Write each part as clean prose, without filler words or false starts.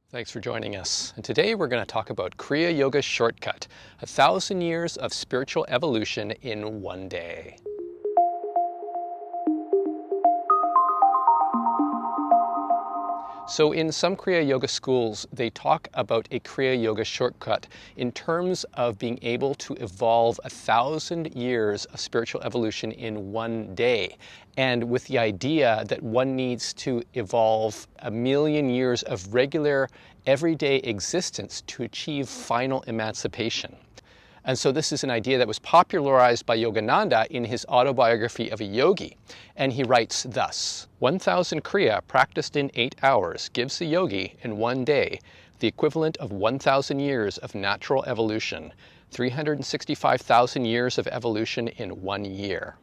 Thanks for joining us. And today we're going to talk about Kriya Yoga's shortcut, 1,000 years of spiritual evolution in one day. So in some Kriya Yoga schools, they talk about a Kriya Yoga shortcut in terms of being able to evolve 1,000 years of spiritual evolution in one day. And with the idea that one needs to evolve 1,000,000 years of regular, everyday existence to achieve final emancipation. And so this is an idea that was popularized by Yogananda in his autobiography of a yogi. And he writes thus: 1,000 Kriya practiced in 8 hours gives the yogi in one day the equivalent of 1,000 years of natural evolution, 365,000 years of evolution in 1 year.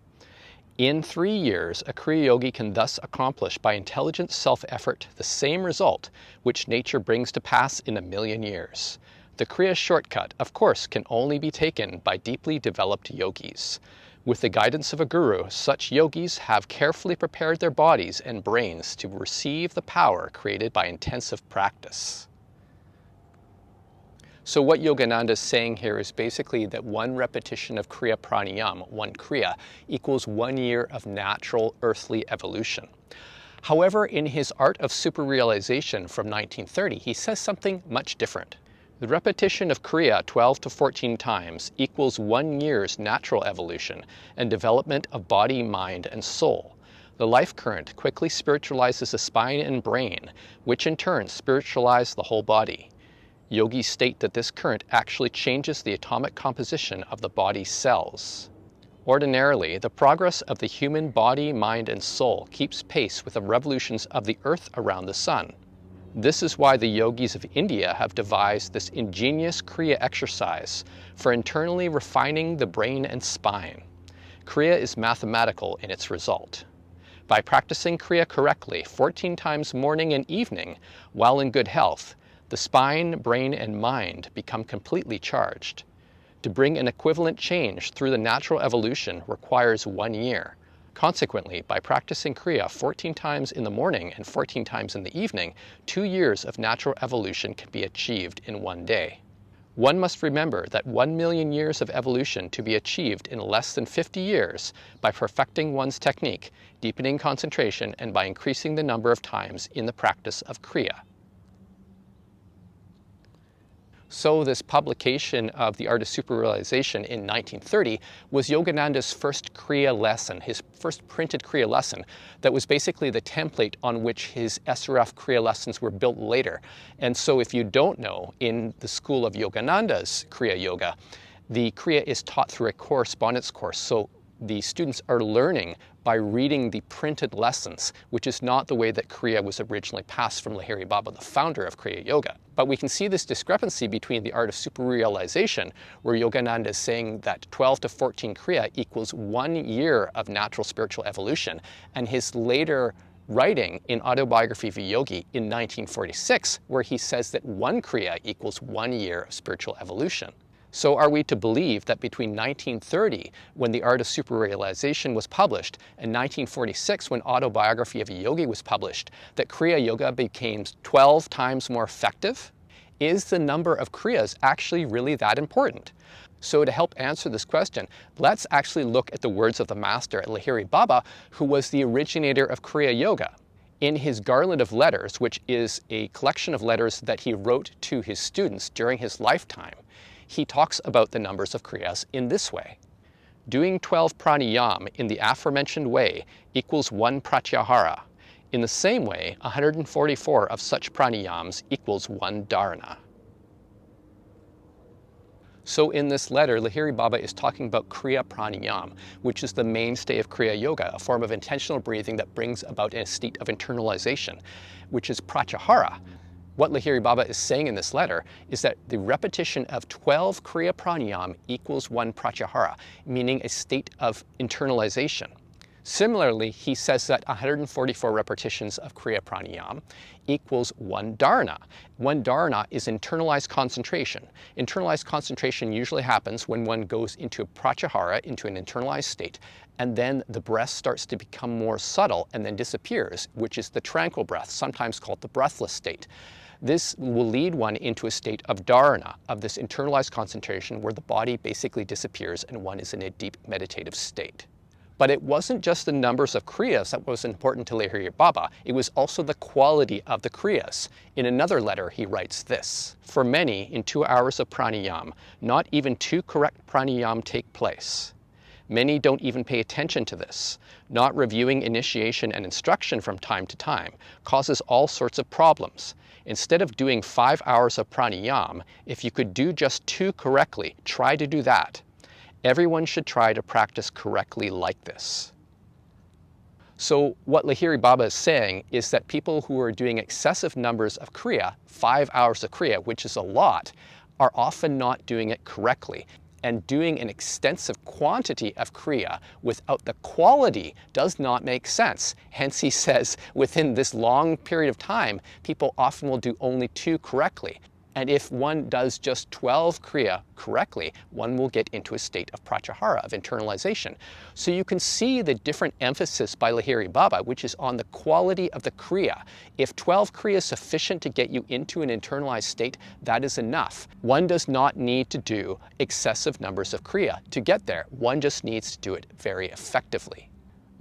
In 3 years, a Kriya yogi can thus accomplish by intelligent self-effort the same result which nature brings to pass in 1,000,000 years. The Kriya shortcut, of course, can only be taken by deeply developed yogis. With the guidance of a guru, such yogis have carefully prepared their bodies and brains to receive the power created by intensive practice. So what Yogananda is saying here is basically that one repetition of Kriya Pranayama, one Kriya, equals 1 year of natural earthly evolution. However, in his Art of Superrealization from 1930, he says something much different. The repetition of Kriya 12 to 14 times equals 1 year's natural evolution and development of body, mind, and soul. The life current quickly spiritualizes the spine and brain, which in turn spiritualize the whole body. Yogis state that this current actually changes the atomic composition of the body's cells. Ordinarily, the progress of the human body, mind, and soul keeps pace with the revolutions of the earth around the sun. This is why the yogis of India have devised this ingenious Kriya exercise for internally refining the brain and spine. Kriya is mathematical in its result. By practicing Kriya correctly 14 times morning and evening while in good health, the spine, brain, and mind become completely charged. To bring an equivalent change through the natural evolution requires 1 year. Consequently, by practicing Kriya 14 times in the morning and 14 times in the evening, 2 years of natural evolution can be achieved in 1 day. One must remember that 1,000,000 years of evolution to be achieved in less than 50 years by perfecting one's technique, deepening concentration, and by increasing the number of times in the practice of Kriya. So this publication of the Art of Superrealization in 1930 was Yogananda's first Kriya lesson, his first printed Kriya lesson that was basically the template on which his SRF Kriya lessons were built later. And so if you don't know, in the school of Yogananda's Kriya Yoga, the Kriya is taught through a correspondence course. So the students are learning by reading the printed lessons, which is not the way that Kriya was originally passed from Lahiri Baba, the founder of Kriya Yoga. But we can see this discrepancy between the Art of Superrealization, where Yogananda is saying that 12 to 14 Kriya equals 1 year of natural spiritual evolution, and his later writing in Autobiography of a Yogi in 1946, where he says that 1 Kriya equals 1 year of spiritual evolution. So are we to believe that between 1930, when the Art of Superrealization was published, and 1946, when Autobiography of a Yogi was published, that Kriya Yoga became 12 times more effective? Is the number of Kriyas actually really that important? So to help answer this question, let's actually look at the words of the master at Lahiri Baba, who was the originator of Kriya Yoga. In his Garland of Letters, which is a collection of letters that he wrote to his students during his lifetime, he talks about the numbers of Kriyas in this way. Doing 12 pranayam in the aforementioned way equals 1 pratyahara. In the same way, 144 of such pranayams equals 1 dharana. So in this letter, Lahiri Baba is talking about Kriya Pranayam, which is the mainstay of Kriya Yoga, a form of intentional breathing that brings about a state of internalization, which is pratyahara. What Lahiri Baba is saying in this letter is that the repetition of 12 Kriya Pranayam equals 1 pratyahara, meaning a state of internalization. Similarly, he says that 144 repetitions of Kriya Pranayam equals 1 dharana. 1 dharana is internalized concentration. Internalized concentration usually happens when one goes into pratyahara, into an internalized state, and then the breath starts to become more subtle and then disappears, which is the tranquil breath, sometimes called the breathless state. This will lead one into a state of dharana, of this internalized concentration where the body basically disappears and one is in a deep meditative state. But it wasn't just the numbers of kriyas that was important to Lahiri Baba, it was also the quality of the kriyas. In another letter he writes this: "For many, in 2 hours of pranayam, not even 2 correct pranayam take place. Many don't even pay attention to this. Not reviewing initiation and instruction from time to time causes all sorts of problems. Instead of doing 5 hours of pranayam, if you could do just 2 correctly, try to do that. Everyone should try to practice correctly like this." So what Lahiri Baba is saying is that people who are doing excessive numbers of Kriya, 5 hours of Kriya, which is a lot, are often not doing it correctly. And doing an extensive quantity of Kriya without the quality does not make sense. Hence he says within this long period of time, people often will do only 2 correctly. And if one does just 12 Kriya correctly, one will get into a state of pratyahara, of internalization. So you can see the different emphasis by Lahiri Baba, which is on the quality of the Kriya. If 12 Kriya is sufficient to get you into an internalized state, that is enough. One does not need to do excessive numbers of Kriya to get there. One just needs to do it very effectively.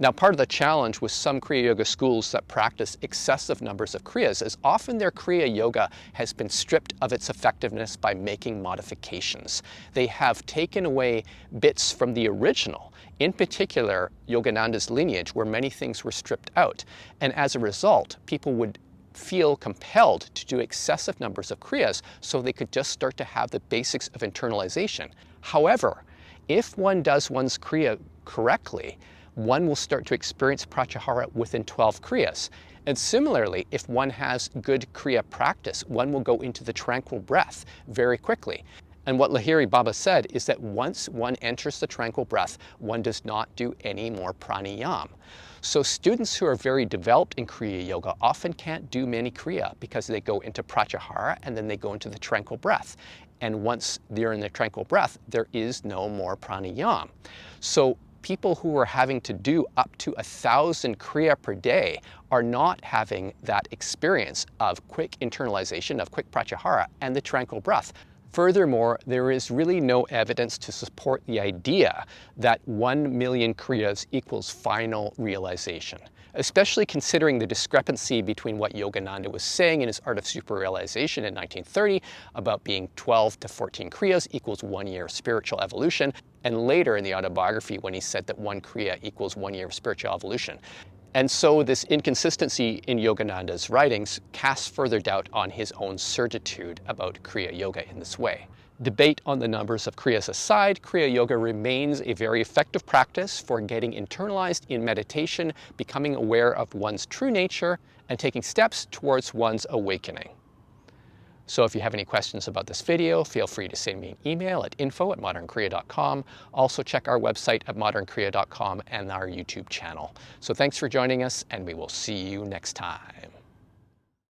Now, part of the challenge with some Kriya Yoga schools that practice excessive numbers of Kriyas is often their Kriya Yoga has been stripped of its effectiveness by making modifications. They have taken away bits from the original, in particular Yogananda's lineage, where many things were stripped out. And as a result, people would feel compelled to do excessive numbers of Kriyas so they could just start to have the basics of internalization. However, if one does one's Kriya correctly, one will start to experience pratyahara within 12 Kriyas. And similarly, if one has good Kriya practice, one will go into the tranquil breath very quickly. And what Lahiri Baba said is that once one enters the tranquil breath, one does not do any more pranayam. So students who are very developed in Kriya Yoga often can't do many Kriya because they go into pratyahara and then they go into the tranquil breath. And once they're in the tranquil breath, there is no more pranayam. So people who are having to do up to 1,000 Kriya per day are not having that experience of quick internalization, of quick pratyahara, and the tranquil breath. Furthermore, there is really no evidence to support the idea that 1 million Kriyas equals final realization, especially considering the discrepancy between what Yogananda was saying in his Art of Superrealization in 1930 about being 12 to 14 Kriyas equals 1 year of spiritual evolution, and later in the autobiography when he said that 1 Kriya equals 1 year of spiritual evolution. And so this inconsistency in Yogananda's writings casts further doubt on his own certitude about Kriya Yoga in this way. Debate on the numbers of Kriyas aside, Kriya Yoga remains a very effective practice for getting internalized in meditation, becoming aware of one's true nature, and taking steps towards one's awakening. So if you have any questions about this video, feel free to send me an email at info@modernkriya.com. Also check our website at modernkriya.com and our YouTube channel. So thanks for joining us, and we will see you next time.